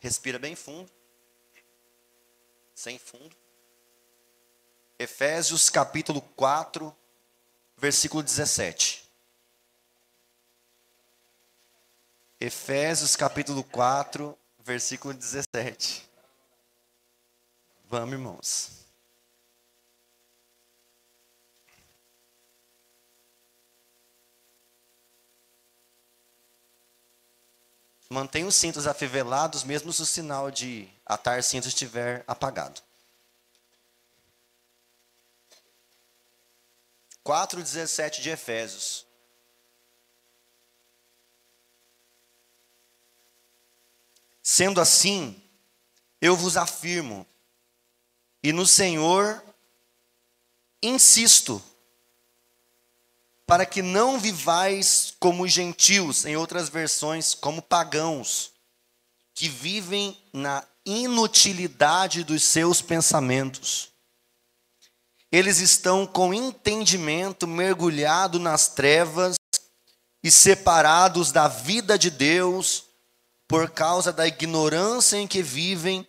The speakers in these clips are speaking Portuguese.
Respira bem fundo. Sem fundo. Efésios capítulo 4, versículo 17. Efésios capítulo 4, versículo 17. Vamos, irmãos. Mantenha os cintos afivelados, mesmo se o sinal de atar cintos estiver apagado. 4:17 de Efésios. Sendo assim, eu vos afirmo, e no Senhor insisto, para que não vivais como gentios, em outras versões, como pagãos, que vivem na inutilidade dos seus pensamentos. Eles estão com entendimento mergulhado nas trevas e separados da vida de Deus por causa da ignorância em que vivem,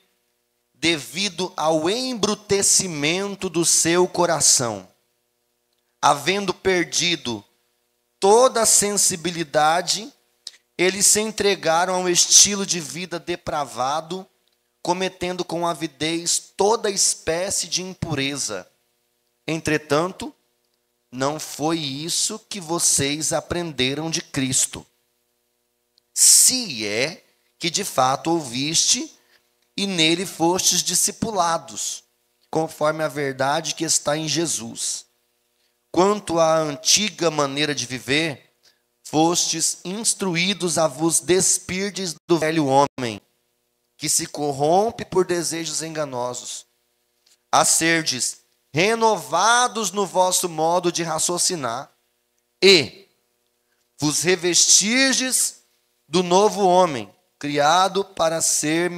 devido ao embrutecimento do seu coração. Havendo perdido toda a sensibilidade, eles se entregaram ao estilo de vida depravado, cometendo com avidez toda espécie de impureza. Entretanto, não foi isso que vocês aprenderam de Cristo. Se é que de fato ouviste e nele fostes discipulados, conforme a verdade que está em Jesus. Quanto à antiga maneira de viver, fostes instruídos a vos despirdes do velho homem, que se corrompe por desejos enganosos, a serdes renovados no vosso modo de raciocinar, e vos revestirdes do novo homem, criado para ser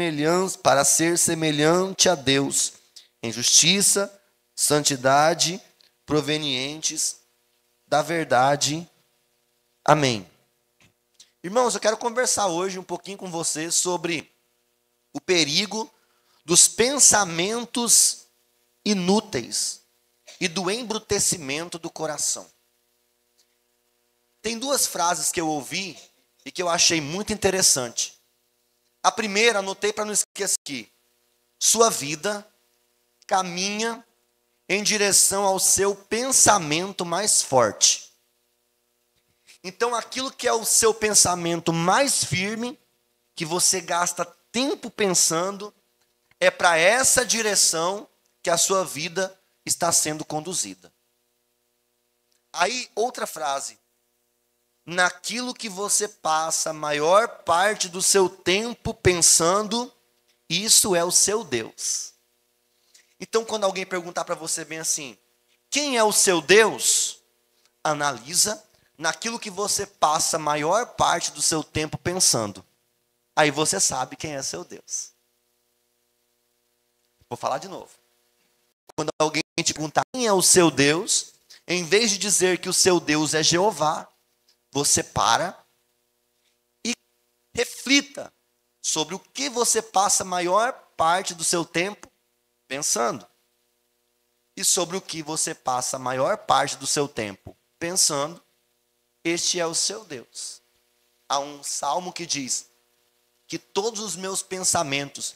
semelhante a Deus, em justiça, santidade, provenientes da verdade. Amém. Irmãos, eu quero conversar hoje um pouquinho com vocês sobre o perigo dos pensamentos inúteis e do embrutecimento do coração. Tem duas frases que eu ouvi e que eu achei muito interessante. A primeira, anotei para não esquecer aqui. Sua vida caminha em direção ao seu pensamento mais forte. Então, aquilo que é o seu pensamento mais firme, que você gasta tempo pensando, é para essa direção que a sua vida está sendo conduzida. Aí, outra frase. Naquilo que você passa a maior parte do seu tempo pensando, isso é o seu Deus. Então, quando alguém perguntar para você bem assim, quem é o seu Deus? Analisa naquilo que você passa a maior parte do seu tempo pensando. Aí você sabe quem é seu Deus. Vou falar de novo. Quando alguém te perguntar quem é o seu Deus, em vez de dizer que o seu Deus é Jeová, você para e reflita sobre o que você passa a maior parte do seu tempo pensando. E sobre o que você passa a maior parte do seu tempo pensando, este é o seu Deus. Há um salmo que diz que todos os meus pensamentos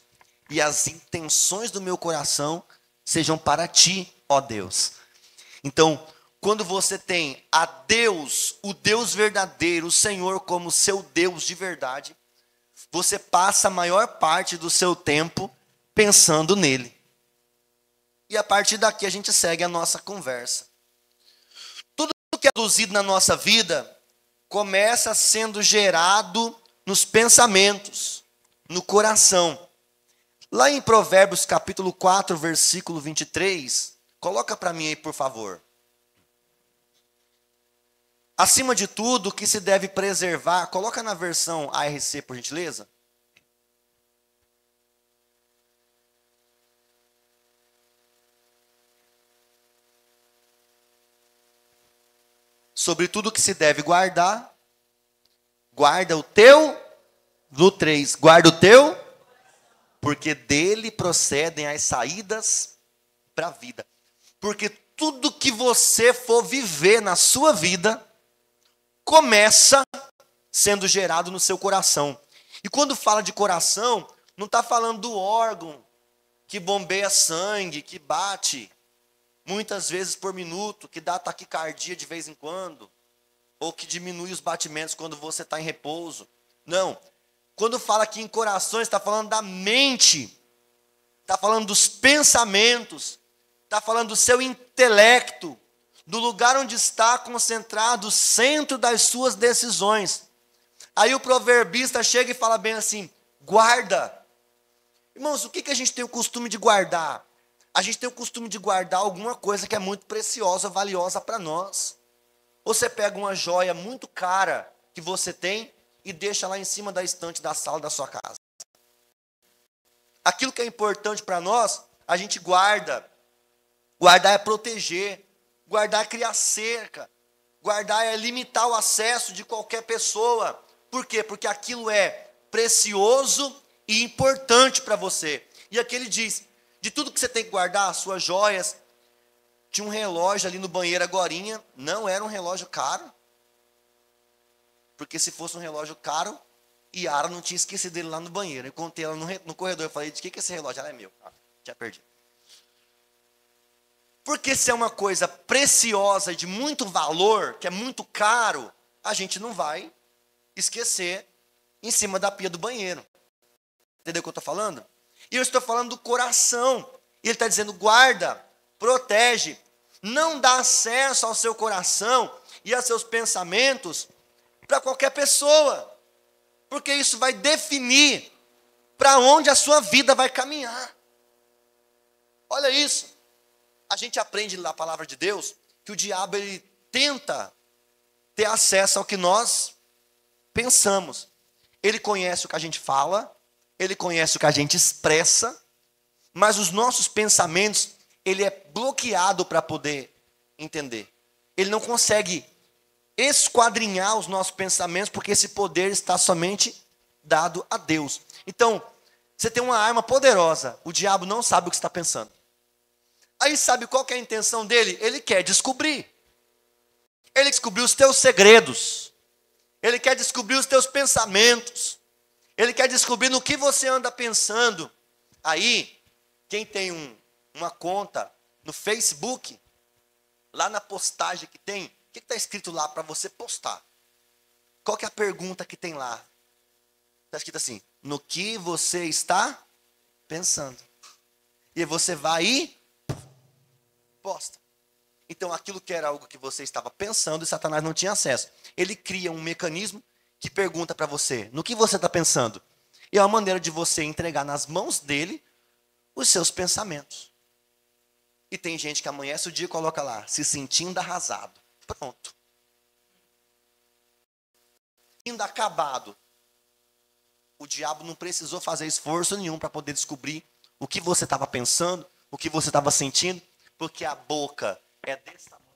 e as intenções do meu coração sejam para ti, ó Deus. Então, quando você tem a Deus, o Deus verdadeiro, o Senhor como seu Deus de verdade, você passa a maior parte do seu tempo pensando nele. E a partir daqui a gente segue a nossa conversa. Tudo que é produzido na nossa vida começa sendo gerado nos pensamentos, no coração. Lá em Provérbios capítulo 4, versículo 23, coloca para mim aí, por favor. Acima de tudo, o que se deve preservar, coloca na versão ARC, por gentileza. Sobre tudo que se deve guardar, guarda o teu, no 3, guarda o teu porque dele procedem as saídas para a vida. Porque tudo que você for viver na sua vida, começa sendo gerado no seu coração. E quando fala de coração, não está falando do órgão que bombeia sangue, que bate muitas vezes por minuto, que dá taquicardia de vez em quando, ou que diminui os batimentos quando você está em repouso. Não. Quando fala aqui em corações, está falando da mente, está falando dos pensamentos, está falando do seu intelecto, do lugar onde está concentrado o centro das suas decisões. Aí o proverbista chega e fala bem assim: guarda. Irmãos, o que a gente tem o costume de guardar? A gente tem o costume de guardar alguma coisa que é muito preciosa, valiosa para nós. Você pega uma joia muito cara que você tem e deixa lá em cima da estante da sala da sua casa. Aquilo que é importante para nós, a gente guarda. Guardar é proteger. Guardar é criar cerca. Guardar é limitar o acesso de qualquer pessoa. Por quê? Porque aquilo é precioso e importante para você. E aqui ele diz, de tudo que você tem que guardar, as suas joias. Tinha um relógio ali no banheiro agorinha, não era um relógio caro. Porque se fosse um relógio caro, Yara não tinha esquecido dele lá no banheiro. Eu contei ela no corredor, eu falei, de que é esse relógio? Ela é meu. Tinha perdido. Porque se é uma coisa preciosa, de muito valor, que é muito caro, a gente não vai esquecer em cima da pia do banheiro. Entendeu o que eu estou falando? E eu estou falando do coração. E ele está dizendo, guarda, protege, não dá acesso ao seu coração e aos seus pensamentos para qualquer pessoa. Porque isso vai definir para onde a sua vida vai caminhar. Olha isso. A gente aprende na palavra de Deus que o diabo ele tenta ter acesso ao que nós pensamos. Ele conhece o que a gente fala, ele conhece o que a gente expressa, mas os nossos pensamentos, ele é bloqueado para poder entender. Ele não consegue esquadrinhar os nossos pensamentos, porque esse poder está somente dado a Deus. Então, você tem uma arma poderosa, o diabo não sabe o que está pensando. Aí sabe qual que é a intenção dele? Ele quer descobrir. Ele descobriu os teus segredos. Ele quer descobrir os teus pensamentos. Ele quer descobrir no que você anda pensando. Aí, quem tem uma conta no Facebook, lá na postagem que tem, o que está escrito lá para você postar? Qual que é a pergunta que tem lá? Está escrito assim, no que você está pensando. E você vai e posta. Então aquilo que era algo que você estava pensando e Satanás não tinha acesso. Ele cria um mecanismo que pergunta para você, no que você está pensando? E é uma maneira de você entregar nas mãos dele os seus pensamentos. E tem gente que amanhece o dia e coloca lá, se sentindo arrasado. Pronto. Ainda acabado. O diabo não precisou fazer esforço nenhum para poder descobrir o que você estava pensando, o que você estava sentindo, porque a boca é desse tamanho.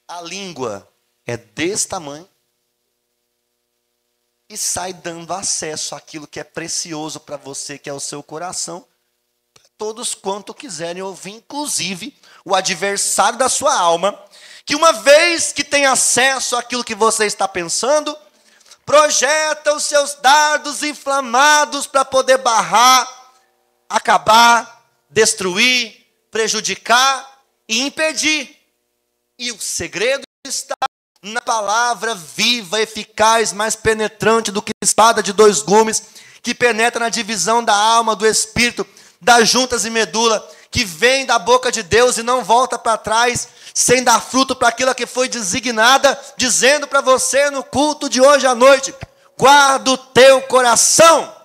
A língua é desse tamanho e sai dando acesso àquilo que é precioso para você, que é o seu coração, para todos quanto quiserem ouvir, inclusive o adversário da sua alma, que uma vez que tem acesso àquilo que você está pensando, projeta os seus dardos inflamados para poder barrar, acabar, destruir, prejudicar e impedir. E o segredo está na palavra viva, eficaz, mais penetrante do que espada de dois gumes, que penetra na divisão da alma, do espírito, das juntas e medula, que vem da boca de Deus e não volta para trás, sem dar fruto para aquilo que foi designada, dizendo para você no culto de hoje à noite, guarda o teu coração,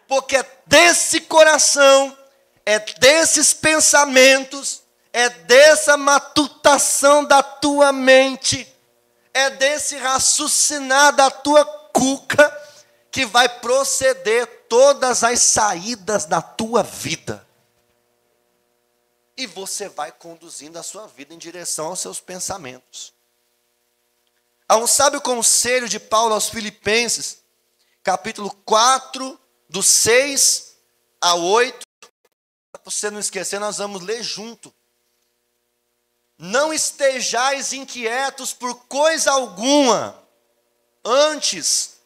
porque é desse coração, é desses pensamentos, é dessa matutação da tua mente, é desse raciocinar da tua cuca, que vai proceder todas as saídas da tua vida. E você vai conduzindo a sua vida em direção aos seus pensamentos. Há um sábio conselho de Paulo aos Filipenses, capítulo 4, do 6 a 8. Para você não esquecer, nós vamos ler junto. Não estejais inquietos por coisa alguma, antes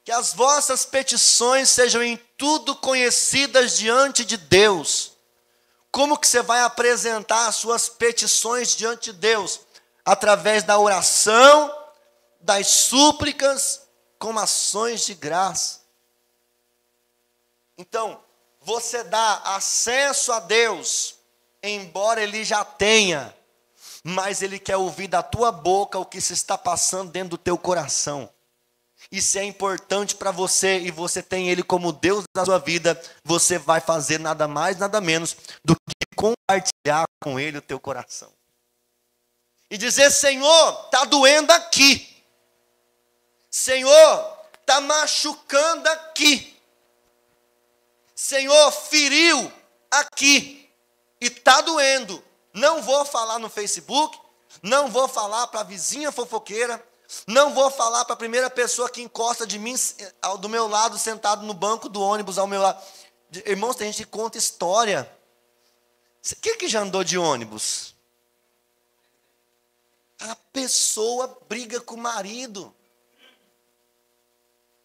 que as vossas petições sejam em tudo conhecidas diante de Deus. Como que você vai apresentar as suas petições diante de Deus? Através da oração, das súplicas, com ações de graça. Então, você dá acesso a Deus, embora Ele já tenha, mas Ele quer ouvir da tua boca o que se está passando dentro do teu coração. E se é importante para você, e você tem Ele como Deus da sua vida, você vai fazer nada mais, nada menos do que compartilhar com Ele o teu coração. E dizer: Senhor, está doendo aqui. Senhor, está machucando aqui. Senhor, feriu aqui. E está doendo. Não vou falar no Facebook, não vou falar para a vizinha fofoqueira, não vou falar para a primeira pessoa que encosta de mim, do meu lado, sentado no banco do ônibus ao meu lado. Irmãos, tem gente que conta história. Quem que já andou de ônibus? A pessoa briga com o marido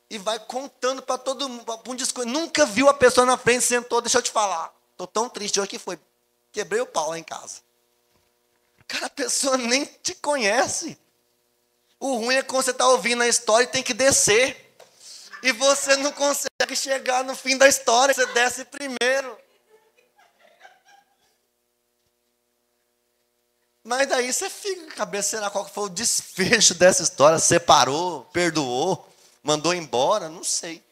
e vai contando para todo mundo, nunca viu a pessoa na frente, sentou: deixa eu te falar, estou tão triste hoje que foi, quebrei o pau lá em casa. Cara, a pessoa nem te conhece. O ruim é quando você está ouvindo a história e tem que descer. E você não consegue chegar no fim da história, você desce primeiro. Mas daí você fica com a cabeça: será qual foi o desfecho dessa história? Separou, perdoou, mandou embora? Não sei.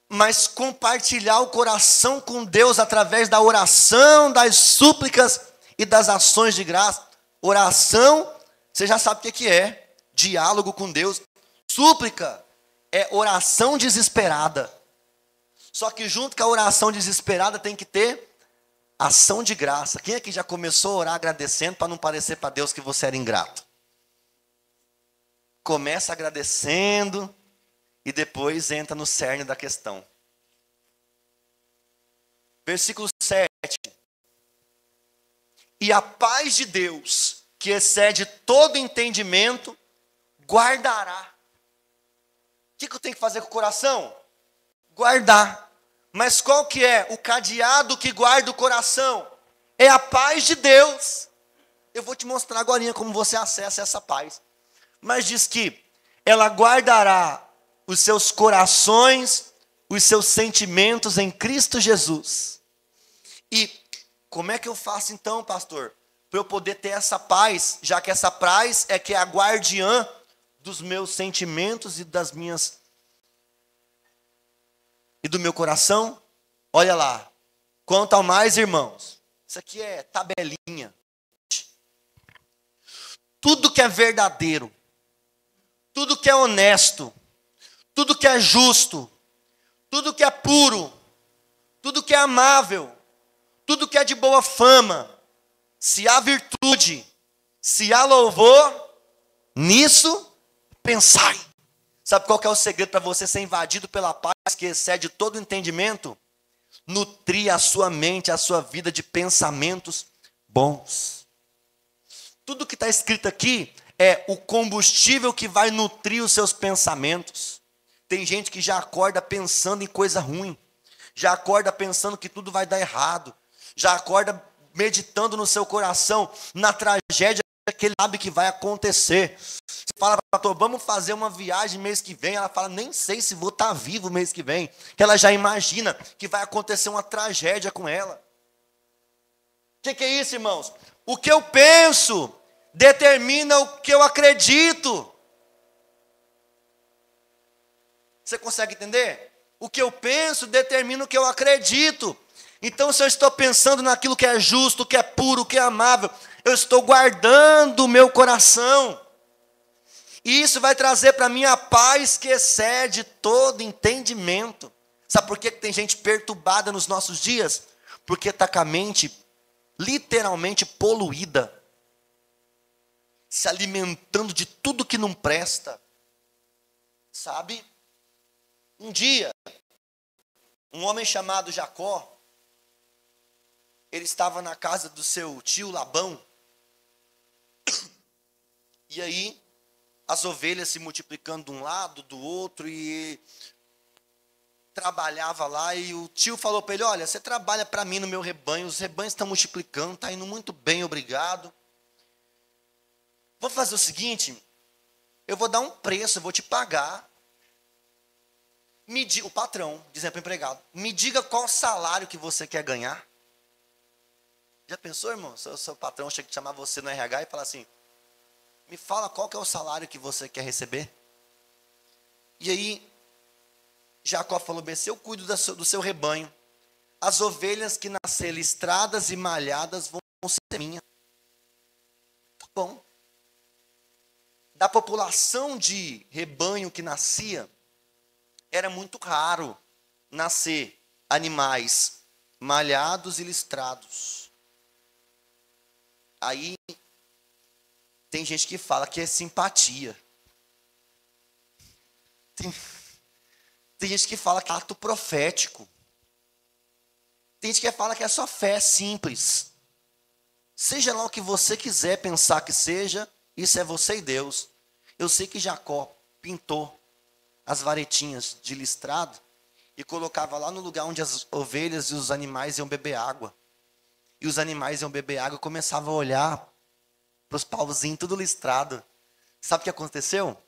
Mas compartilhar o coração com Deus através da oração, das súplicas e das ações de graça. Oração, você já sabe o que é. Diálogo com Deus. Súplica é oração desesperada. Só que junto com a oração desesperada tem que ter ação de graça. Quem aqui já começou a orar agradecendo para não parecer para Deus que você era ingrato? Começa agradecendo e depois entra no cerne da questão. Versículo 7. E a paz de Deus, que excede todo entendimento, guardará. O que eu tenho que fazer com o coração? Guardar. Mas qual que é o cadeado que guarda o coração? É a paz de Deus. Eu vou te mostrar agora como você acessa essa paz. Mas diz que ela guardará os seus corações, os seus sentimentos em Cristo Jesus. E como é que eu faço então, pastor, para eu poder ter essa paz, já que essa paz é que é a guardiã dos meus sentimentos e das minhas e do meu coração? Olha lá. Quanto ao mais, irmãos, isso aqui é tabelinha. Tudo que é verdadeiro, tudo que é honesto, tudo que é justo, tudo que é puro, tudo que é amável, tudo que é de boa fama, se há virtude, se há louvor, nisso pensai. Sabe qual que é o segredo para você ser invadido pela paz que excede todo o entendimento? Nutrir a sua mente, a sua vida de pensamentos bons. Tudo que está escrito aqui é o combustível que vai nutrir os seus pensamentos. Tem gente que já acorda pensando em coisa ruim, já acorda pensando que tudo vai dar errado, já acorda meditando no seu coração, na tragédia que ele sabe que vai acontecer. Você fala: pastor, vamos fazer uma viagem mês que vem. Ela fala: nem sei se vou estar vivo mês que vem. Ela já imagina que vai acontecer uma tragédia com ela. O que é isso, irmãos? O que eu penso determina o que eu acredito. Você consegue entender? O que eu penso determina o que eu acredito. Então, se eu estou pensando naquilo que é justo, que é puro, que é amável, eu estou guardando o meu coração. E isso vai trazer para mim a paz que excede todo entendimento. Sabe por que tem gente perturbada nos nossos dias? Porque está com a mente literalmente poluída, se alimentando de tudo que não presta. Sabe? Um dia, um homem chamado Jacó, ele estava na casa do seu tio Labão, e aí as ovelhas se multiplicando de um lado, do outro, e trabalhava lá, e o tio falou para ele: olha, você trabalha para mim no meu rebanho, os rebanhos estão multiplicando, está indo muito bem, obrigado. Vou fazer o seguinte, eu vou dar um preço, eu vou te pagar. O patrão, dizendo para o empregado, me diga qual salário que você quer ganhar. Já pensou, irmão? Seu patrão chega a chamar você no RH e fala assim: me fala qual que é o salário que você quer receber. E aí, Jacó falou bem assim: eu cuido do seu rebanho. As ovelhas que nascerem listradas e malhadas vão ser minhas. Tá bom. Da população de rebanho que nascia, era muito raro nascer animais malhados e listrados. Aí, tem gente que fala que é simpatia. Tem gente que fala que é ato profético. Tem gente que fala que é só fé simples. Seja lá o que você quiser pensar que seja, isso é você e Deus. Eu sei que Jacó pintou as varetinhas de listrado e colocava lá no lugar onde as ovelhas e os animais iam beber água. E os animais iam beber água e começavam a olhar para os pauzinhos tudo listrado. Sabe o que aconteceu?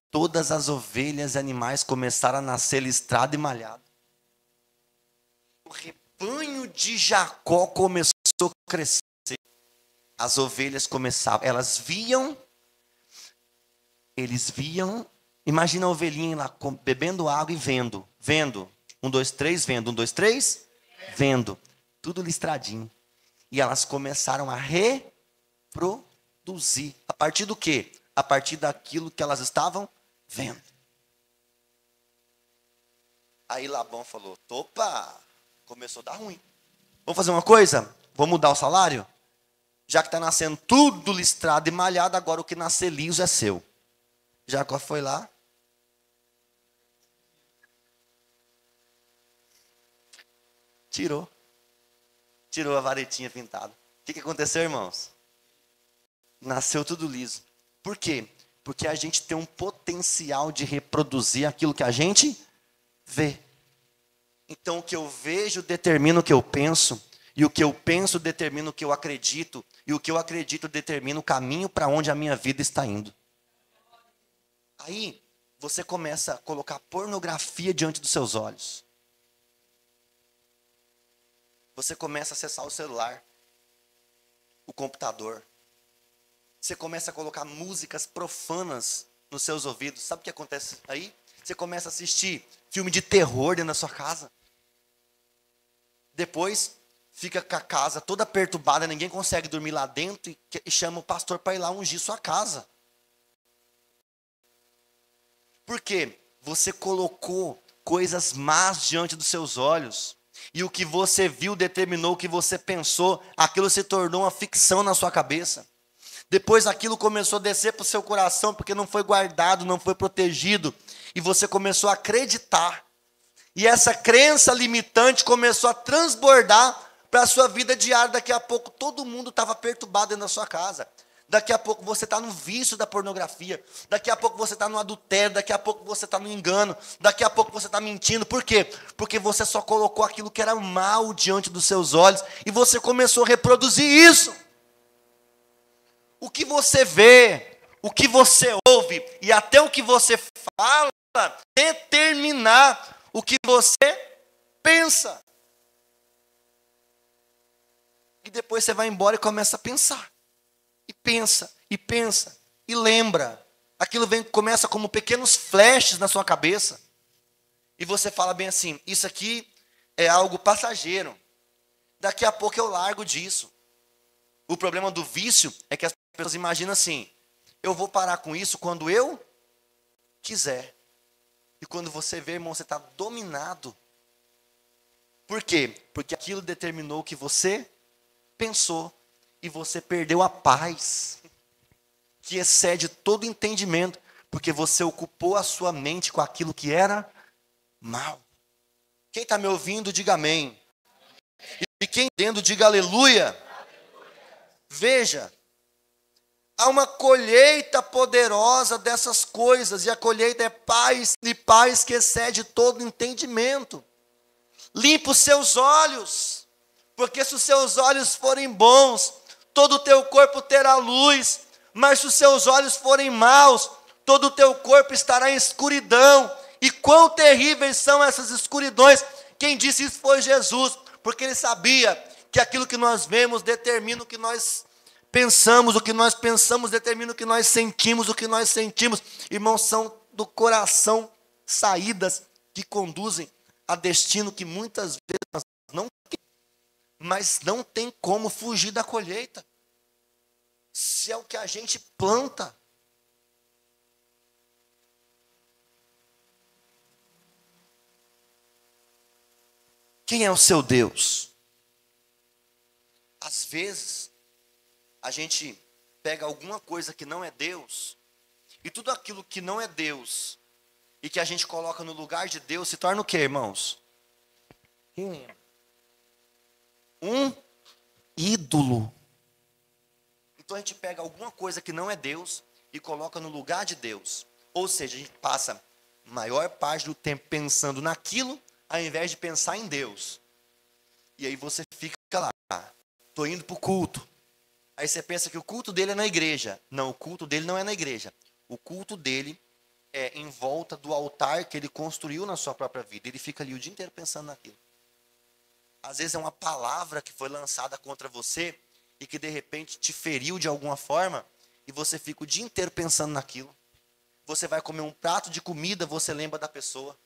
Todas as ovelhas e animais começaram a nascer listrado e malhado. O rebanho de Jacó começou a crescer. As ovelhas começavam, eles viam, imagina a ovelhinha lá bebendo água e vendo. 1, 2, 3, vendo. 1, 2, 3, vendo. Tudo listradinho. E elas começaram a reproduzir. A partir do quê? A partir daquilo que elas estavam vendo. Aí Labão falou: opa, começou a dar ruim. Vamos fazer uma coisa? Vamos mudar o salário? Já que está nascendo tudo listrado e malhado, agora o que nascer liso é seu. Jacó foi lá. Tirou a varetinha pintada. O que aconteceu, irmãos? Nasceu tudo liso. Por quê? Porque a gente tem um potencial de reproduzir aquilo que a gente vê. Então o que eu vejo determina o que eu penso, e o que eu penso determina o que eu acredito, e o que eu acredito determina o caminho para onde a minha vida está indo. Aí você começa a colocar pornografia diante dos seus olhos. Você começa a acessar o celular, o computador. Você começa a colocar músicas profanas nos seus ouvidos. Sabe o que acontece aí? Você começa a assistir filme de terror dentro da sua casa. Depois, fica com a casa toda perturbada, ninguém consegue dormir lá dentro e chama o pastor para ir lá ungir sua casa. Por quê? Você colocou coisas más diante dos seus olhos. E o que você viu determinou o que você pensou. Aquilo se tornou uma ficção na sua cabeça. Depois aquilo começou a descer para o seu coração, porque não foi guardado, não foi protegido. E você começou a acreditar. E essa crença limitante começou a transbordar para a sua vida diária. Daqui a pouco todo mundo estava perturbado dentro da sua casa. Daqui a pouco você está no vício da pornografia. Daqui a pouco você está no adultério. Daqui a pouco você está no engano. Daqui a pouco você está mentindo. Por quê? Porque você só colocou aquilo que era mal diante dos seus olhos. E você começou a reproduzir isso. O que você vê, o que você ouve e até o que você fala determinar o que você pensa. E depois você vai embora e começa a pensar. E pensa, e pensa, e lembra. Aquilo começa como pequenos flashes na sua cabeça. E você fala bem assim: isso aqui é algo passageiro. Daqui a pouco eu largo disso. O problema do vício é que as pessoas imaginam assim: eu vou parar com isso quando eu quiser. E quando você vê, irmão, você está dominado. Por quê? Porque aquilo determinou o que você pensou. E você perdeu a paz, que excede todo entendimento, porque você ocupou a sua mente com aquilo que era mal. Quem está me ouvindo, diga amém. E quem entendendo, diga aleluia. Veja, há uma colheita poderosa dessas coisas, e a colheita é paz, e paz que excede todo entendimento. Limpa os seus olhos, porque se os seus olhos forem bons, todo o teu corpo terá luz, mas se os seus olhos forem maus, todo o teu corpo estará em escuridão. E quão terríveis são essas escuridões. Quem disse isso foi Jesus, porque ele sabia que aquilo que nós vemos determina o que nós pensamos, o que nós pensamos determina o que nós sentimos, o que nós sentimos, irmãos, são do coração saídas que conduzem a destino que muitas vezes nós não temos, mas não tem como fugir da colheita. Se é o que a gente planta. Quem é o seu Deus? Às vezes, a gente pega alguma coisa que não é Deus, e tudo aquilo que não é Deus, e que a gente coloca no lugar de Deus, se torna o quê, irmãos? Quem lembra? Um ídolo. Então a gente pega alguma coisa que não é Deus, e coloca no lugar de Deus. Ou seja, a gente passa a maior parte do tempo pensando naquilo, ao invés de pensar em Deus. E aí você fica lá, estou indo para o culto. Aí você pensa que o culto dele é na igreja. Não, o culto dele não é na igreja. O culto dele é em volta do altar que ele construiu na sua própria vida. Ele fica ali o dia inteiro pensando naquilo. Às vezes é uma palavra que foi lançada contra você e que de repente te feriu de alguma forma, e você fica o dia inteiro pensando naquilo. Você vai comer um prato de comida, você lembra da pessoa.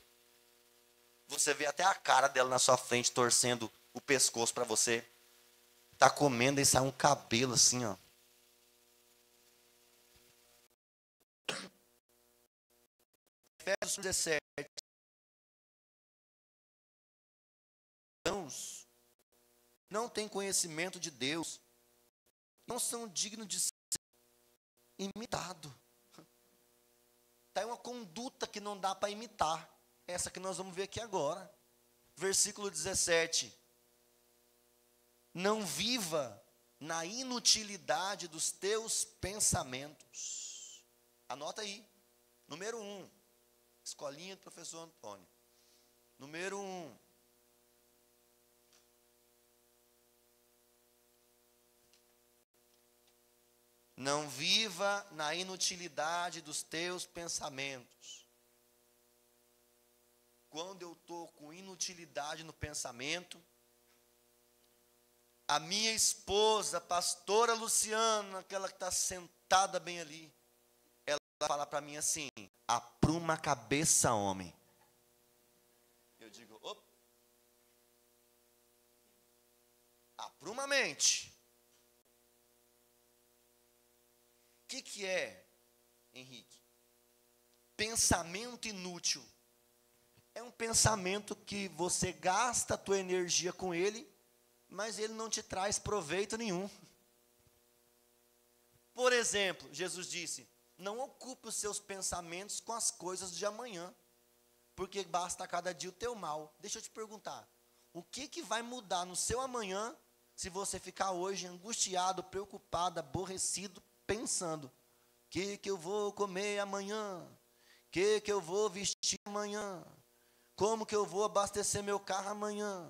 Você vê até a cara dela na sua frente, torcendo o pescoço para você. Está comendo e sai um cabelo assim, ó. Efésios 17. Não têm conhecimento de Deus. Não são dignos de ser imitados. Está uma conduta que não dá para imitar. Essa que nós vamos ver aqui agora. Versículo 17. Não viva na inutilidade dos teus pensamentos. Anota aí. Número 1. Escolinha do professor Antônio. Número 1. Não viva na inutilidade dos teus pensamentos. Quando eu estou com inutilidade no pensamento, a minha esposa, a pastora Luciana, aquela que está sentada bem ali, ela fala para mim assim: apruma a cabeça, homem. Eu digo, opa, apruma a mente. O que é, Henrique? Pensamento inútil. É um pensamento que você gasta a tua energia com ele, mas ele não te traz proveito nenhum. Por exemplo, Jesus disse: não ocupe os seus pensamentos com as coisas de amanhã, porque basta a cada dia o teu mal. Deixa eu te perguntar, o que vai mudar no seu amanhã, se você ficar hoje angustiado, preocupado, aborrecido, pensando: o que eu vou comer amanhã? O que eu vou vestir amanhã? Como que eu vou abastecer meu carro amanhã?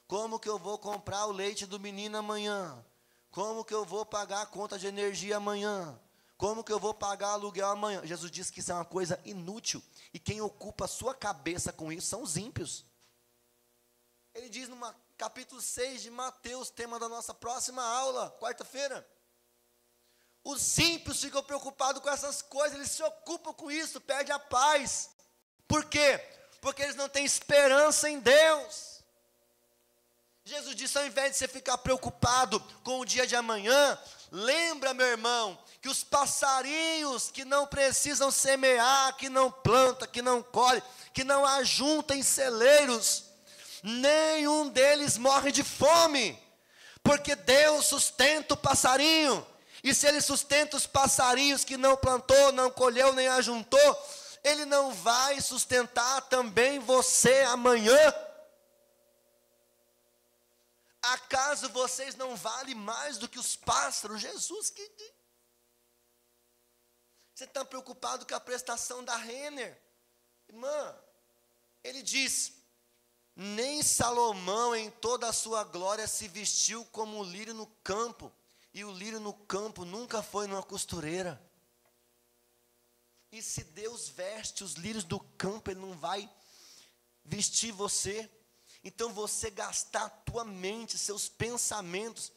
Como que eu vou comprar o leite do menino amanhã? Como que eu vou pagar a conta de energia amanhã? Como que eu vou pagar aluguel amanhã? Jesus disse que isso é uma coisa inútil. E quem ocupa a sua cabeça com isso são os ímpios. Ele diz no capítulo 6 de Mateus, tema da nossa próxima aula, quarta-feira. Os ímpios ficam preocupados com essas coisas, eles se ocupam com isso, perdem a paz. Por quê? Porque eles não têm esperança em Deus. Jesus disse, ao invés de você ficar preocupado com o dia de amanhã, lembra, meu irmão, que os passarinhos que não precisam semear, que não planta, que não colhe, que não ajunta em celeiros, nenhum deles morre de fome, porque Deus sustenta o passarinho. E se Ele sustenta os passarinhos que não plantou, não colheu, nem ajuntou, Ele não vai sustentar também você amanhã? Acaso vocês não valem mais do que os pássaros? Jesus que diz. Você está preocupado com a prestação da Renner? Irmã, ele diz: nem Salomão em toda a sua glória se vestiu como o lírio no campo, e o lírio no campo nunca foi numa costureira. E se Deus veste os lírios do campo, Ele não vai vestir você? Então você gastar a tua mente, seus pensamentos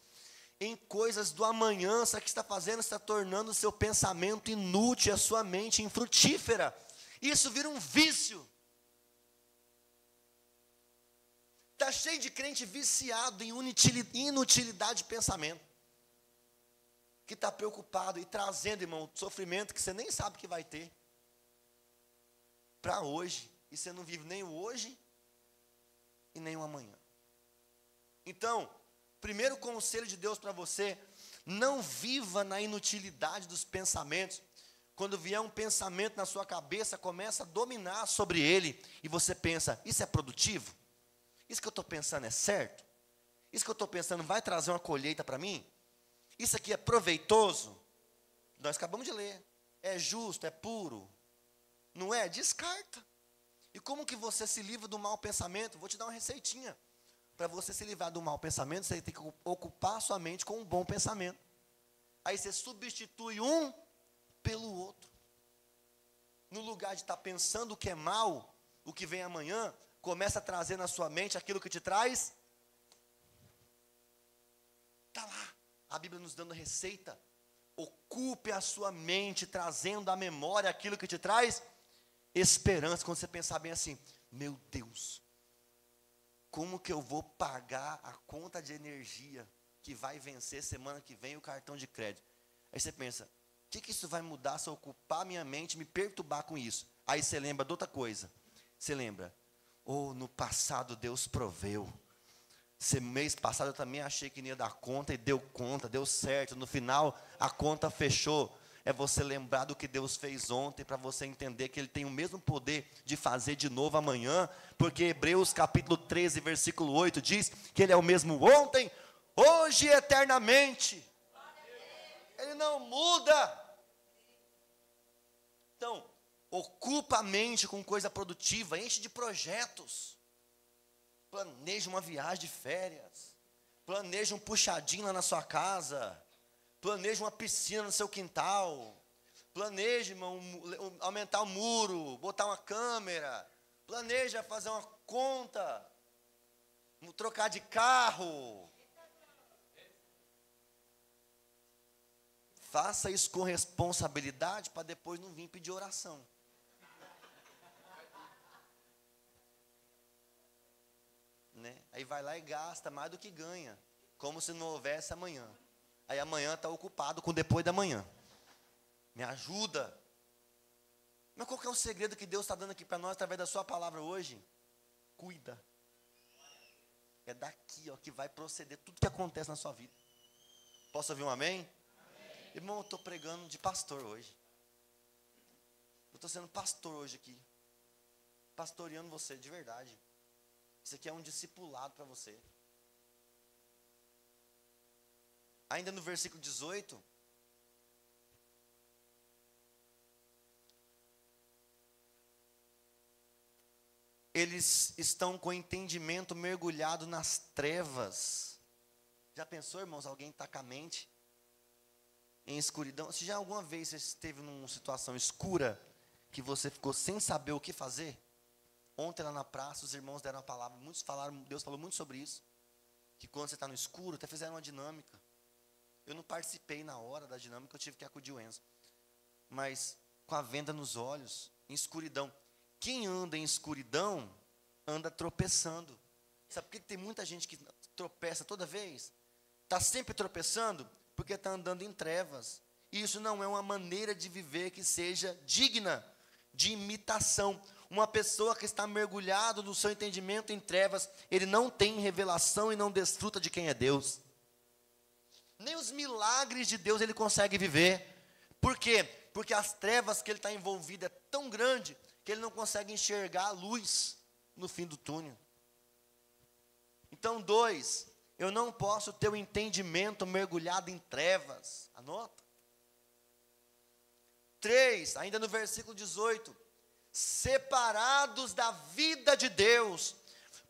em coisas do amanhã, sabe o que está fazendo? Está tornando o seu pensamento inútil, a sua mente infrutífera. Isso vira um vício. Está cheio de crente viciado em inutilidade de pensamento, que está preocupado e trazendo, irmão, sofrimento que você nem sabe que vai ter, para hoje, e você não vive nem o hoje, e nem o amanhã. Então, primeiro conselho de Deus para você: não viva na inutilidade dos pensamentos. Quando vier um pensamento na sua cabeça, começa a dominar sobre ele, e você pensa: isso é produtivo? Isso que eu estou pensando é certo? Isso que eu estou pensando vai trazer uma colheita para mim? Isso aqui é proveitoso? Nós acabamos de ler. É justo, é puro? Não é? Descarta. E como que você se livra do mau pensamento? Vou te dar uma receitinha. Para você se livrar do mau pensamento, você tem que ocupar sua mente com um bom pensamento. Aí você substitui um pelo outro. No lugar de estar pensando o que é mal, o que vem amanhã, começa a trazer na sua mente aquilo que te traz. Está lá, a Bíblia nos dando receita. Ocupe a sua mente, trazendo à memória aquilo que te traz esperança. Quando você pensar bem assim: meu Deus, como que eu vou pagar a conta de energia que vai vencer semana que vem o cartão de crédito? Aí você pensa: o que isso vai mudar se eu ocupar minha mente, me perturbar com isso? Aí você lembra de outra coisa. Você lembra: no passado Deus proveu. Mês passado eu também achei que não ia dar conta, e deu conta, deu certo. No final a conta fechou. É você lembrar do que Deus fez ontem, para você entender que Ele tem o mesmo poder de fazer de novo amanhã, porque Hebreus capítulo 13, versículo 8 diz que Ele é o mesmo ontem, hoje e eternamente. Ele não muda. Então, ocupa a mente com coisa produtiva, enche de projetos. Planeja uma viagem de férias, planeja um puxadinho lá na sua casa, planeja uma piscina no seu quintal, planeja, irmão, aumentar o muro, botar uma câmera, planeja fazer uma conta, trocar de carro. Faça isso com responsabilidade, para depois não vir pedir oração. Né? Aí vai lá e gasta mais do que ganha, como se não houvesse amanhã. Aí amanhã está ocupado com depois da manhã. Me ajuda. Mas qual que é o segredo que Deus está dando aqui para nós através da sua palavra hoje? Cuida. É daqui, ó, que vai proceder tudo que acontece na sua vida. Posso ouvir um amém? Amém. Irmão, eu estou pregando de pastor hoje. Eu estou sendo pastor hoje aqui. Pastoreando você, de verdade. Isso aqui é um discipulado para você. Ainda no versículo 18. Eles estão com o entendimento mergulhado nas trevas. Já pensou, irmãos, alguém está com a mente em escuridão? Se já alguma vez você esteve numa situação escura, que você ficou sem saber o que fazer? Ontem lá na praça, os irmãos deram a palavra, muitos falaram, Deus falou muito sobre isso, que quando você está no escuro, até fizeram uma dinâmica. Eu não participei na hora da dinâmica, eu tive que acudir o Enzo. Mas com a venda nos olhos, em escuridão. Quem anda em escuridão, anda tropeçando. Sabe por que tem muita gente que tropeça toda vez? Está sempre tropeçando, porque está andando em trevas. E isso não é uma maneira de viver que seja digna de imitação. Uma pessoa que está mergulhado no seu entendimento em trevas, ele não tem revelação e não desfruta de quem é Deus. Nem os milagres de Deus ele consegue viver. Por quê? Porque as trevas que ele está envolvido é tão grande que ele não consegue enxergar a luz no fim do túnel. Então, 2, eu não posso ter o entendimento mergulhado em trevas. Anota. 3, ainda no versículo 18, separados da vida de Deus,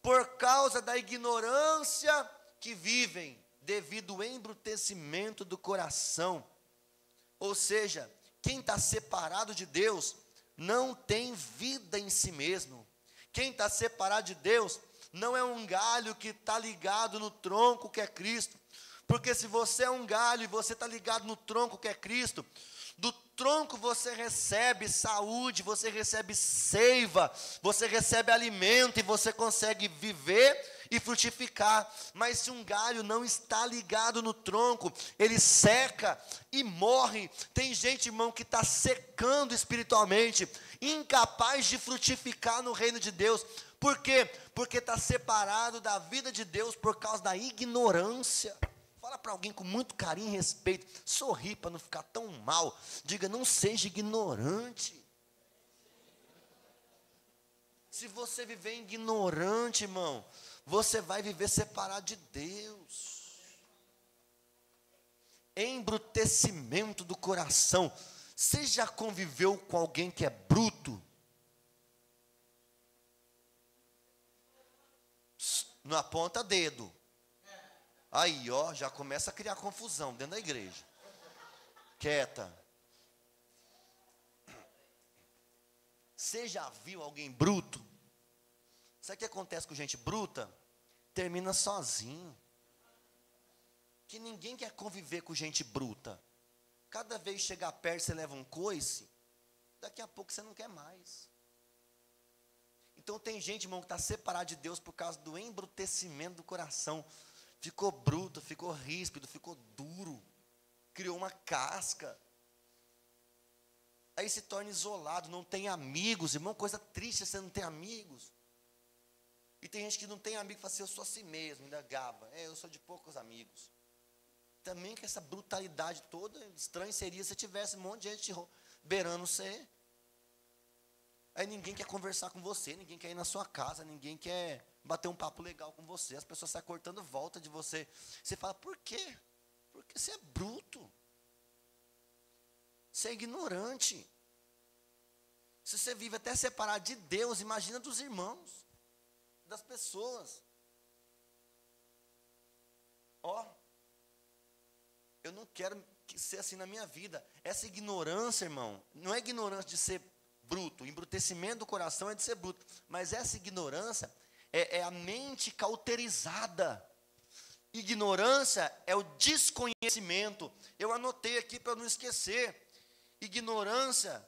por causa da ignorância que vivem, devido ao embrutecimento do coração. Ou seja, quem está separado de Deus, não tem vida em si mesmo. Quem está separado de Deus, não é um galho que está ligado no tronco que é Cristo. Porque se você é um galho e você está ligado no tronco que é Cristo, do tronco você recebe saúde, você recebe seiva, você recebe alimento e você consegue viver e frutificar. Mas se um galho não está ligado no tronco, ele seca e morre. Tem gente, irmão, que está secando espiritualmente, incapaz de frutificar no reino de Deus. Por quê? Porque está separado da vida de Deus por causa da ignorância. Fala para alguém com muito carinho e respeito, sorri para não ficar tão mal, diga, não seja ignorante. Se você viver ignorante, irmão, você vai viver separado de Deus. Embrutecimento do coração. Você já conviveu com alguém que é bruto? Não aponta dedo. Aí, ó, já começa a criar confusão dentro da igreja. Quieta. Você já viu alguém bruto? Sabe o que acontece com gente bruta? Termina sozinho. Que ninguém quer conviver com gente bruta. Cada vez que chegar perto, você leva um coice. Daqui a pouco você não quer mais. Então tem gente, irmão, que está separado de Deus por causa do embrutecimento do coração. Ficou bruto, ficou ríspido, ficou duro, criou uma casca. Aí se torna isolado, não tem amigos, irmão, coisa triste você não ter amigos. E tem gente que não tem amigo, fala assim, eu sou assim mesmo, ainda gaba, eu sou de poucos amigos. Também com essa brutalidade toda, estranho seria se tivesse um monte de gente beirando você. Aí ninguém quer conversar com você, ninguém quer ir na sua casa, ninguém quer bater um papo legal com você, as pessoas saem cortando volta de você. Você fala, por quê? Porque você é bruto. Você é ignorante. Se você vive até separado de Deus, imagina dos irmãos, das pessoas. Ó, eu não quero ser assim na minha vida. Essa ignorância, irmão, não é ignorância de ser bruto, o embrutecimento do coração é de ser bruto, mas essa ignorância é a mente cauterizada. Ignorância é o desconhecimento. Eu anotei aqui para não esquecer. Ignorância.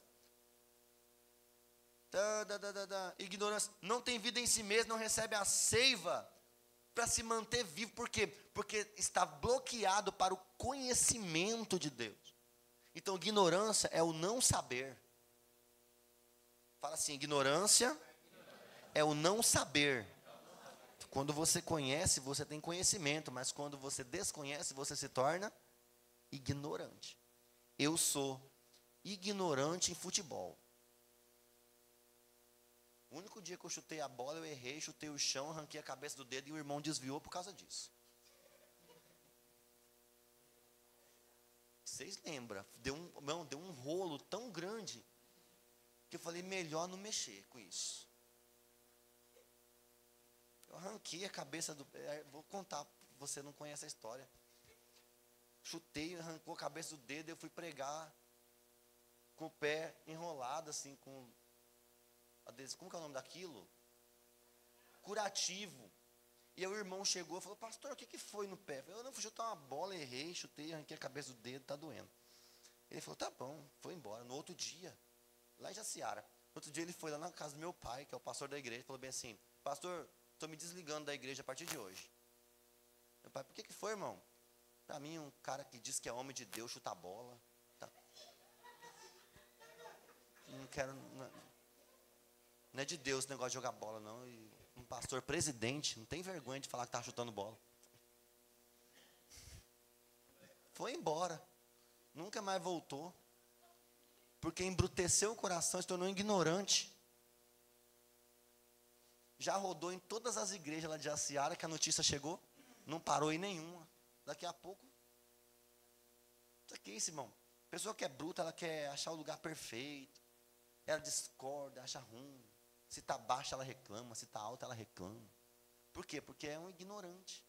Ignorância. Não tem vida em si mesmo, não recebe a seiva para se manter vivo. Por quê? Porque está bloqueado para o conhecimento de Deus. Então, ignorância é o não saber. Fala assim, ignorância é o não saber. Quando você conhece, você tem conhecimento, mas quando você desconhece, você se torna ignorante. Eu sou ignorante em futebol. O único dia que eu chutei a bola, eu errei, chutei o chão, arranquei a cabeça do dedo e o irmão desviou por causa disso. Vocês lembram? Deu um rolo tão grande que eu falei, melhor não mexer com isso. Eu arranquei a cabeça do... Vou contar, você não conhece a história. Chutei, arrancou a cabeça do dedo, eu fui pregar com o pé enrolado, assim, com... Como que é o nome daquilo? Curativo. E aí o irmão chegou e falou, pastor, o que foi no pé? Eu falei, eu não fui chutar uma bola, errei, chutei, arranquei a cabeça do dedo, está doendo. Ele falou, tá bom, foi embora. No outro dia, lá em Jaciara, no outro dia ele foi lá na casa do meu pai, que é o pastor da igreja, falou bem assim, pastor, estou me desligando da igreja a partir de hoje. Meu pai, por que foi, irmão? Para mim, um cara que diz que é homem de Deus, chuta a bola. Tá. Não quero... Não é de Deus esse negócio de jogar bola, não. E um pastor presidente, não tem vergonha de falar que está chutando bola. Foi embora. Nunca mais voltou. Porque embruteceu o coração, se tornou ignorante. Já rodou em todas as igrejas lá de Jaciara que a notícia chegou, não parou em nenhuma. Daqui a pouco, isso aqui é isso, irmão. A pessoa que é bruta, ela quer achar o lugar perfeito. Ela discorda, acha ruim. Se está baixa, ela reclama. Se está alta, ela reclama. Por quê? Porque é um ignorante.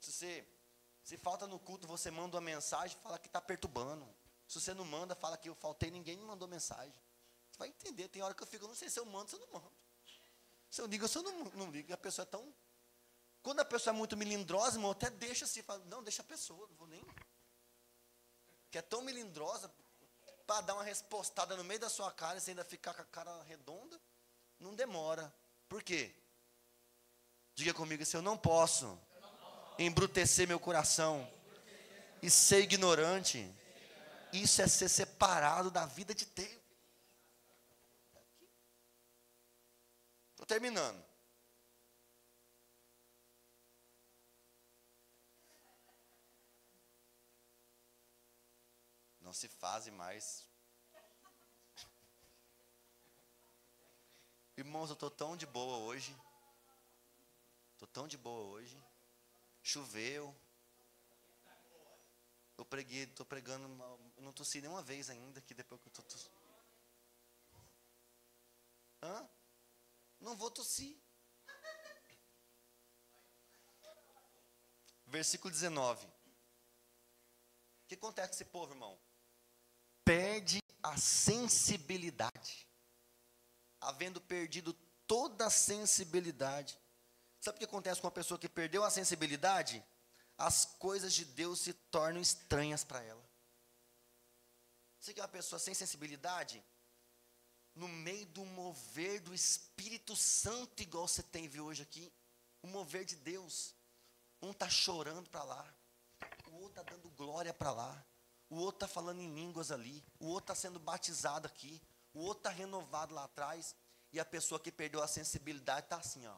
Se falta no culto, você manda uma mensagem, fala que está perturbando. Se você não manda, fala que eu faltei, ninguém me mandou mensagem. Você vai entender, tem hora que eu fico, não sei se eu mando, se eu não mando. Se eu ligo, se eu não ligo. A pessoa é tão... Quando a pessoa é muito melindrosa, irmão, até deixa assim, fala, não, deixa a pessoa, não vou nem... Que é tão melindrosa, para dar uma respostada no meio da sua cara, e você ainda ficar com a cara redonda, não demora. Por quê? Diga comigo assim, eu não posso embrutecer meu coração e ser ignorante. Isso é ser separado da vida de Deus. Estou terminando. Não se faz mais. Irmãos, eu estou tão de boa hoje. Estou tão de boa hoje. Choveu. Eu estou pregando, eu não tossi nenhuma vez ainda, que depois que eu estou tossindo. Hã? Não vou tossir. Versículo 19. O que acontece com esse povo, irmão? Perde a sensibilidade. Havendo perdido toda a sensibilidade. Sabe o que acontece com uma pessoa que perdeu a sensibilidade? As coisas de Deus se tornam estranhas para ela. Você que é uma pessoa sem sensibilidade, no meio do mover do Espírito Santo, igual você teve hoje aqui, o mover de Deus, um está chorando para lá, o outro está dando glória para lá, o outro está falando em línguas ali, o outro está sendo batizado aqui, o outro está renovado lá atrás, e a pessoa que perdeu a sensibilidade está assim, ó.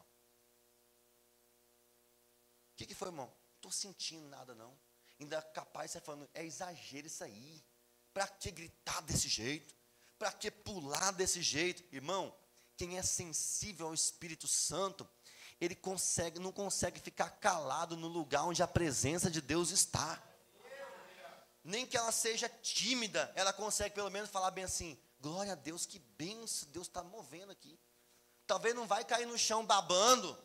O que foi, irmão? Não estou sentindo nada não. Ainda capaz de você falando, é exagero isso aí. Para que gritar desse jeito? Para que pular desse jeito? Irmão, quem é sensível ao Espírito Santo, ele não consegue ficar calado no lugar onde a presença de Deus está. Nem que ela seja tímida, ela consegue pelo menos falar bem assim, glória a Deus, que benção, Deus está movendo aqui. Talvez não vai cair no chão babando,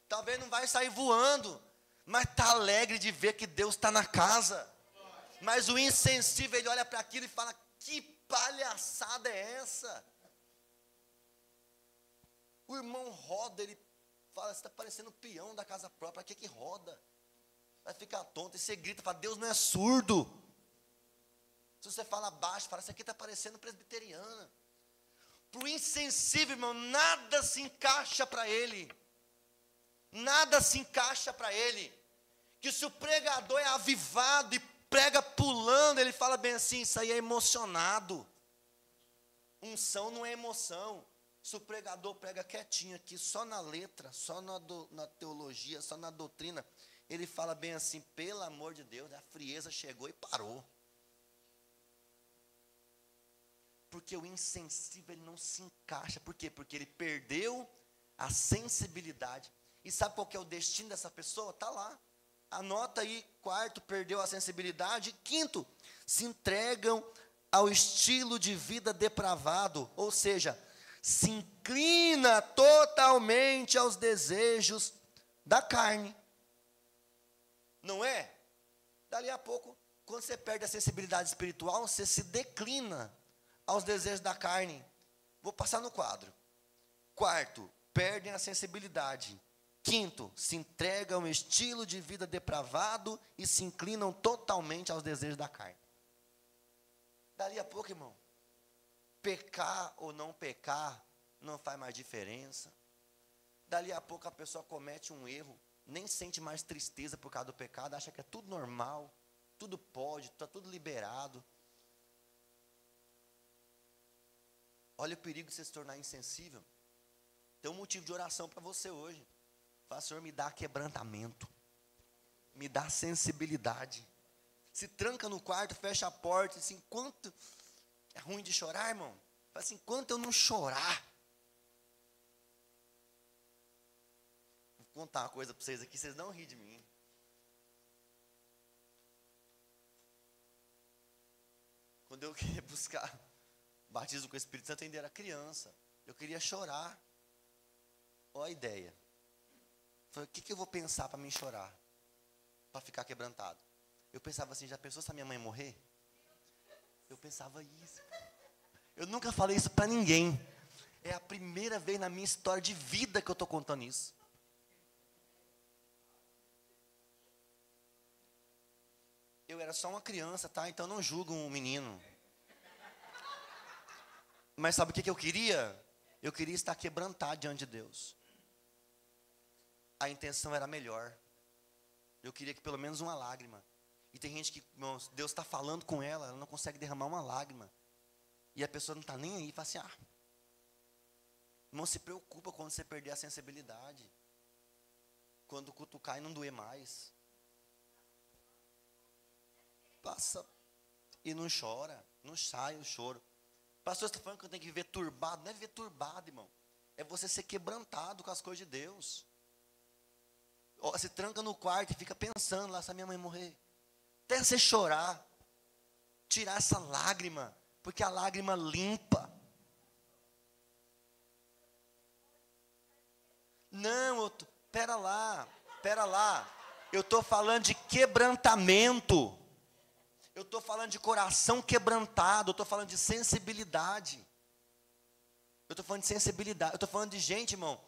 talvez não vai sair voando, mas está alegre de ver que Deus está na casa. Mas o insensível, ele olha para aquilo e fala, que palhaçada é essa? O irmão roda, ele fala, você está parecendo o peão da casa própria, para que roda? Vai ficar tonto, e você grita, fala, Deus não é surdo. Se você fala baixo, fala, isso aqui está parecendo presbiteriana. Para o insensível, irmão, nada se encaixa para ele. Nada se encaixa para ele. Que se o pregador é avivado e prega pulando, ele fala bem assim, isso aí é emocionado. Unção não é emoção. Se o pregador prega quietinho aqui, só na letra, só na teologia, só na doutrina, ele fala bem assim, pelo amor de Deus, a frieza chegou e parou. Porque o insensível, ele não se encaixa. Por quê? Porque ele perdeu a sensibilidade. E sabe qual que é o destino dessa pessoa? Está lá. Anota aí, quarto, perdeu a sensibilidade. Quinto, se entregam ao estilo de vida depravado. Ou seja, se inclina totalmente aos desejos da carne. Não é? Dali a pouco, quando você perde a sensibilidade espiritual, você se declina aos desejos da carne. Vou passar no quadro. Quarto, perdem a sensibilidade. Quinto, se entregam a um estilo de vida depravado e se inclinam totalmente aos desejos da carne. Dali a pouco, irmão, pecar ou não pecar não faz mais diferença. Dali a pouco a pessoa comete um erro, nem sente mais tristeza por causa do pecado, acha que é tudo normal, tudo pode, está tudo liberado. Olha o perigo de você se tornar insensível. Tem um motivo de oração para você hoje. Fala, Senhor, me dá quebrantamento, me dá sensibilidade, Se tranca no quarto, fecha a porta, assim, enquanto... É ruim de chorar, irmão? Fala assim, enquanto eu não chorar... Vou contar uma coisa para vocês aqui, vocês não rir de mim. Quando eu queria buscar batismo com o Espírito Santo, eu ainda era criança. Eu queria chorar. Olha a ideia. Falei, o que eu vou pensar para mim chorar? Para ficar quebrantado. Eu pensava assim, já pensou se a minha mãe morrer? Eu pensava isso. Eu nunca falei isso para ninguém. É a primeira vez na minha história de vida que eu estou contando isso. Eu era só uma criança, tá? Então não julgo um menino. Mas sabe o que eu queria? Eu queria estar quebrantado diante de Deus. A intenção era melhor. Eu queria que pelo menos uma lágrima. E tem gente que, irmãos, Deus está falando com ela, ela não consegue derramar uma lágrima. E a pessoa não está nem aí, fala assim, irmão, se preocupa quando você perder a sensibilidade. Quando cutucar e não doer mais. Passa e não chora, não sai o choro. Pastor, você está falando que eu tenho que viver turbado? Não é viver turbado, irmão. É você ser quebrantado com as coisas de Deus. Se tranca no quarto e fica pensando lá, se a minha mãe morrer. Até você chorar. Tirar essa lágrima. Porque a lágrima limpa. Não, pera lá. Eu estou falando de quebrantamento. Eu estou falando de coração quebrantado. Eu estou falando de sensibilidade. Eu estou falando de sensibilidade. Eu estou falando de gente, irmão,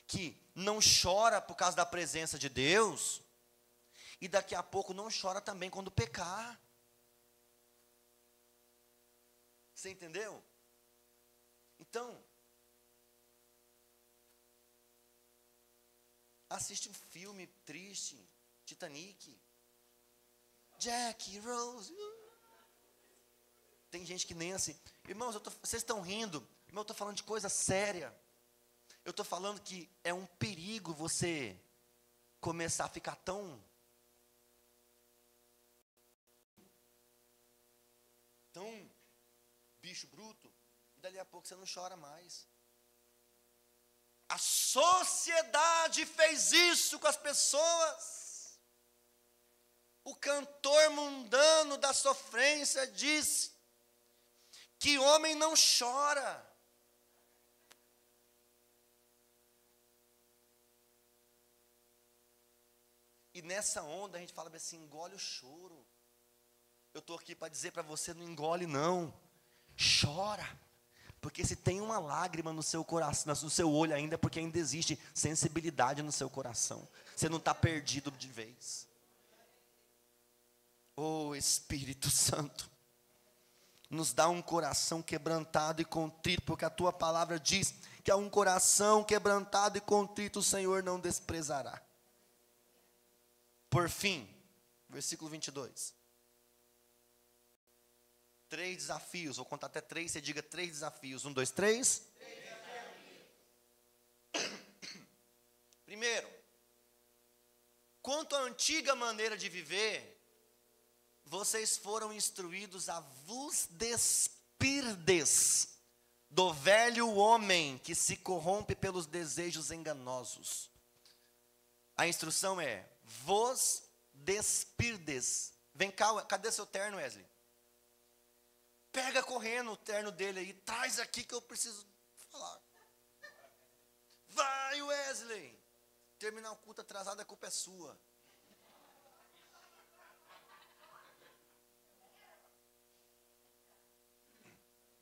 que não chora por causa da presença de Deus. E daqui a pouco não chora também quando pecar. Você entendeu? Então, assiste um filme triste, Titanic. Jack, Rose. Tem gente que nem assim. Irmãos, vocês estão rindo. Irmão, eu estou falando de coisa séria. Eu estou falando que é um perigo você começar a ficar tão bicho bruto, e dali a pouco você não chora mais. A sociedade fez isso com as pessoas. O cantor mundano da sofrência diz que homem não chora. E nessa onda a gente fala assim, engole o choro. Eu estou aqui para dizer para você, não engole não. Chora. Porque se tem uma lágrima no seu coração, no seu olho ainda, é porque ainda existe sensibilidade no seu coração. Você não está perdido de vez. Oh Espírito Santo, nos dá um coração quebrantado e contrito, porque a tua palavra diz que a um coração quebrantado e contrito o Senhor não desprezará. Por fim, versículo 22. 3 desafios, vou contar até 3, você diga 3 desafios. 1, 2, 3. Primeiro, quanto à antiga maneira de viver, vocês foram instruídos a vos despirdes do velho homem que se corrompe pelos desejos enganosos. A instrução é, vos despirdes. Vem cá, cadê seu terno, Wesley? Pega correndo o terno dele aí, traz aqui que eu preciso falar. Vai, Wesley. Terminar o culto atrasado, a culpa é sua.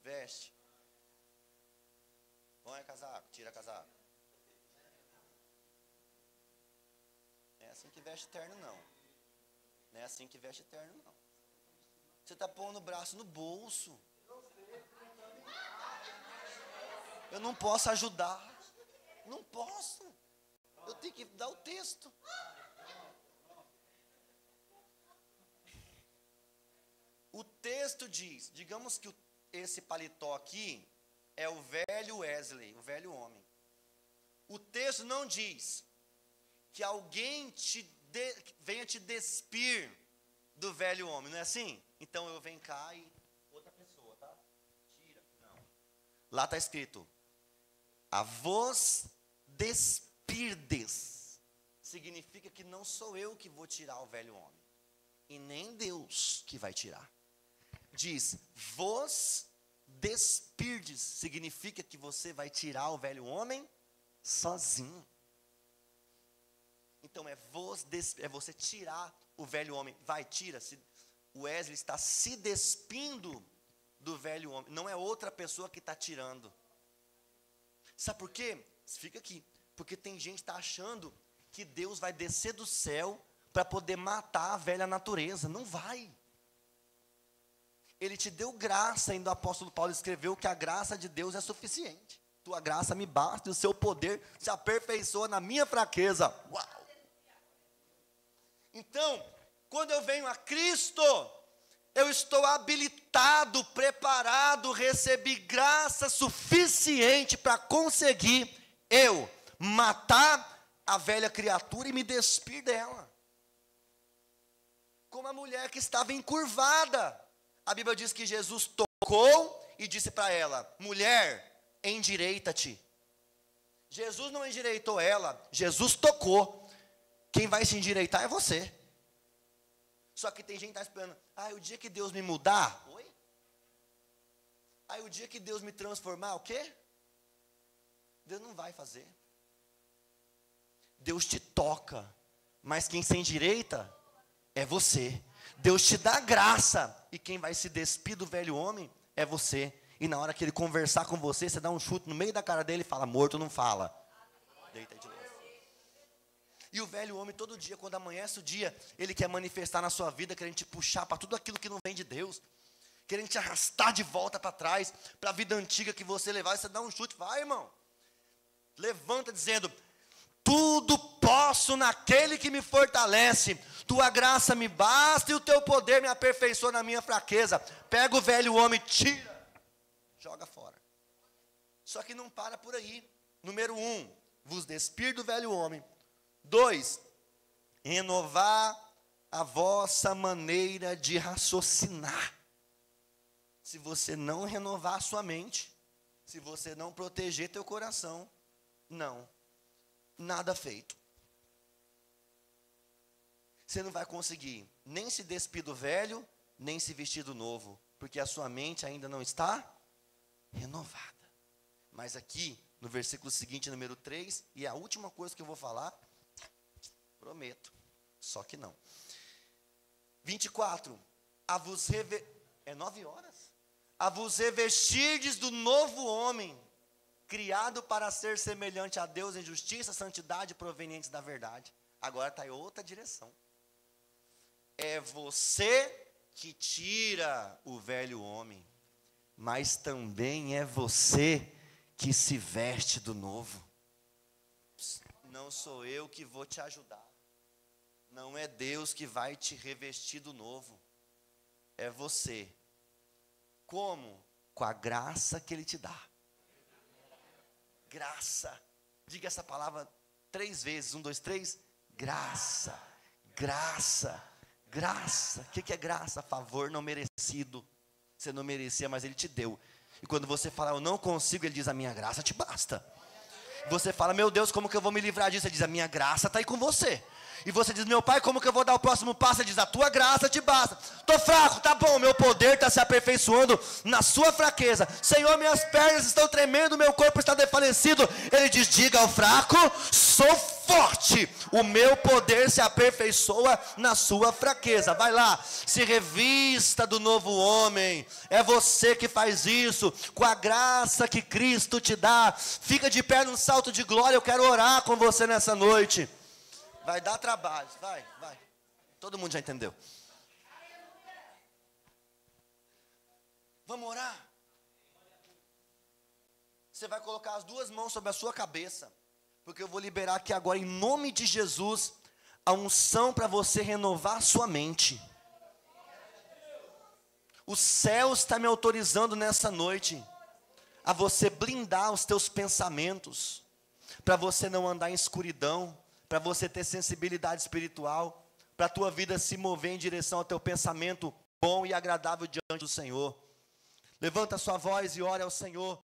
Veste. Põe casaco, tira casaco. Não é assim que veste terno, não. Não é assim que veste terno, não. Você está pondo o braço no bolso. Eu não posso ajudar. Não posso. Eu tenho que dar o texto. O texto diz, digamos que esse paletó aqui é o velho Wesley, o velho homem. O texto não diz que alguém venha te despir do velho homem, não é assim? Então eu venho cá e outra pessoa, tá? Tira, não. Lá está escrito, a vos despirdes, significa que não sou eu que vou tirar o velho homem, e nem Deus que vai tirar. Diz, vos despirdes, significa que você vai tirar o velho homem sozinho. Então é você tirar o velho homem. Vai, tira. O Wesley está se despindo do velho homem. Não é outra pessoa que está tirando. Sabe por quê? Fica aqui. Porque tem gente que está achando que Deus vai descer do céu para poder matar a velha natureza. Não vai. Ele te deu graça, ainda o apóstolo Paulo escreveu que a graça de Deus é suficiente. Tua graça me basta e o seu poder se aperfeiçoa na minha fraqueza. Uau! Então, quando eu venho a Cristo, eu estou habilitado, preparado, recebi graça suficiente para conseguir eu matar a velha criatura e me despir dela. Como a mulher que estava encurvada. A Bíblia diz que Jesus tocou e disse para ela, mulher, endireita-te. Jesus não endireitou ela, Jesus tocou. Quem vai se endireitar é você. Só que tem gente que está esperando, o dia que Deus me mudar, oi? O dia que Deus me transformar, o quê? Deus não vai fazer. Deus te toca, mas quem se endireita é você. Deus te dá graça, e quem vai se despir do velho homem é você. E na hora que ele conversar com você, você dá um chute no meio da cara dele e fala, morto não fala. Deita aí de novo. E o velho homem, todo dia, quando amanhece o dia, ele quer manifestar na sua vida, querendo te puxar para tudo aquilo que não vem de Deus, querendo te arrastar de volta para trás, para a vida antiga que você levar, e você dá um chute, vai, irmão. Levanta dizendo, tudo posso naquele que me fortalece, tua graça me basta e o teu poder me aperfeiçoa na minha fraqueza. Pega o velho homem, tira, joga fora. Só que não para por aí. Número 1, vos despir do velho homem. 2, renovar a vossa maneira de raciocinar. Se você não renovar a sua mente, se você não proteger teu coração, não, nada feito. Você não vai conseguir nem se despir do velho, nem se vestir do novo, porque a sua mente ainda não está renovada. Mas aqui, no versículo seguinte, número 3, e a última coisa que eu vou falar, prometo, só que não. 24, é 9 horas? A vos revestirdes do novo homem, criado para ser semelhante a Deus em justiça, santidade provenientes da verdade. Agora está em outra direção. É você que tira o velho homem, mas também é você que se veste do novo. Não sou eu que vou te ajudar. Não é Deus que vai te revestir do novo. É você. Como? Com a graça que Ele te dá. Graça. Diga essa palavra 3 vezes. 1, 2, 3. Graça. Graça. Graça. O que é graça? Favor não merecido. Você não merecia, mas Ele te deu. E quando você fala, eu não consigo, Ele diz, a minha graça te basta. Você fala, meu Deus, como que eu vou me livrar disso? Ele diz, a minha graça está aí com você. E você diz, meu pai, como que eu vou dar o próximo passo? Ele diz, a tua graça te basta. Estou fraco, tá bom, meu poder está se aperfeiçoando na sua fraqueza. Senhor, minhas pernas estão tremendo, meu corpo está desfalecido. Ele diz, diga ao fraco, sou forte. O meu poder se aperfeiçoa na sua fraqueza. Vai lá, se revista do novo homem. É você que faz isso, com a graça que Cristo te dá. Fica de pé num salto de glória, eu quero orar com você nessa noite. Vai dar trabalho, vai. Todo mundo já entendeu. Vamos orar? Você vai colocar as 2 mãos sobre a sua cabeça, porque eu vou liberar aqui agora, em nome de Jesus, a unção para você renovar a sua mente. O céu está me autorizando nessa noite a você blindar os teus pensamentos, para você não andar em escuridão, para você ter sensibilidade espiritual, para a tua vida se mover em direção ao teu pensamento bom e agradável diante do Senhor. Levanta a sua voz e ore ao Senhor.